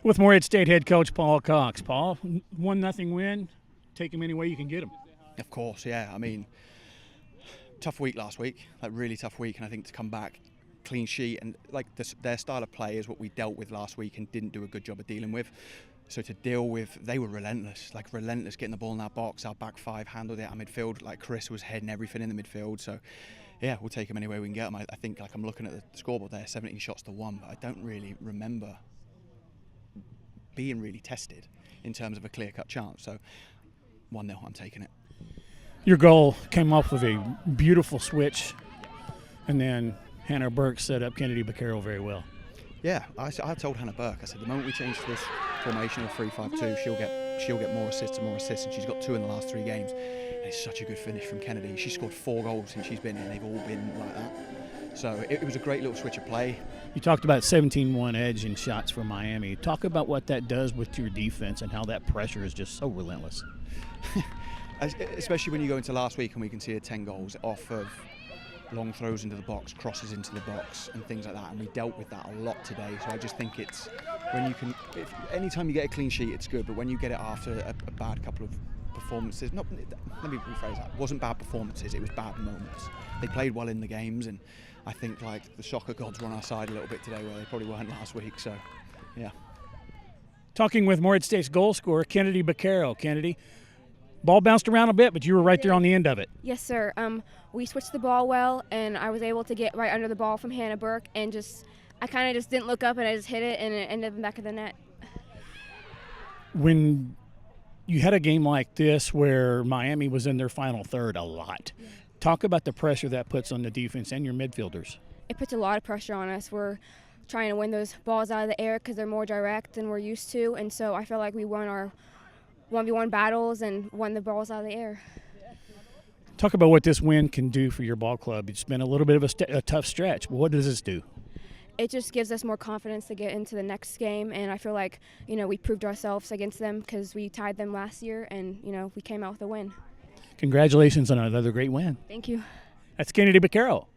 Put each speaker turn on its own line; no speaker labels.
with Morehead State head coach Paul Cox. Paul, 1-0 win. Take him any way you can get him.
Of course, yeah. I mean, tough week last week, like really tough week, and I think to come back clean sheet and like their style of play is what we dealt with last week and didn't do a good job of dealing with. So to deal with, they were relentless getting the ball in our box. Our back five handled it. Our midfield, like Chris was heading everything in the midfield. So yeah, we'll take them any way we can get them. I think, like, I'm looking at the scoreboard there, 17 shots to 1, but I don't really remember being really tested in terms of a clear-cut chance. So 1-0, I'm taking it.
Your goal came off with a beautiful switch, and then Hannah Burke set up Kennedy Baquero very well.
Yeah, I told Hannah Burke, I said, the moment we change to this formation of 3-5-2, she'll get more assists and she's got 2 in the last 3 games. And it's such a good finish from Kennedy. She's scored 4 goals since she's been in. They've all been like that. So it was a great little switch of play.
You talked about 17-1 edge in shots for Miami. Talk about what that does with your defense and how that pressure is just so relentless.
Especially when you go into last week and we can see 10 goals off of long throws into the box, crosses into the box and things like that, and we dealt with that a lot today. So I just think it's when you can, anytime you get a clean sheet it's good, but when you get it after a bad couple of performances, let me rephrase that, it wasn't bad performances, it was bad moments. They played well in the games, and I think like the soccer gods were on our side a little bit today where they probably weren't last week. So yeah. Talking
with Morehead State's goal scorer Kennedy Baquero. Kennedy, ball bounced around a bit, but you were right there on the end of it.
Yes, sir. We switched the ball well, and I was able to get right under the ball from Hannah Burke, and I kind of just didn't look up, and I just hit it, and it ended up in the back of the net.
When you had a game like this where Miami was in their final third a lot, talk about the pressure that puts on the defense and your midfielders.
It puts a lot of pressure on us. We're trying to win those balls out of the air because they're more direct than we're used to, and so I feel like we won our 1v1 battles and won the balls out of the air.
Talk about what this win can do for your ball club. It's been a little bit of a tough stretch, but what does this do?
It just gives us more confidence to get into the next game, and I feel like, we proved ourselves against them because we tied them last year, and, we came out with a win.
Congratulations on another great win.
Thank you.
That's Kennedy Baquero.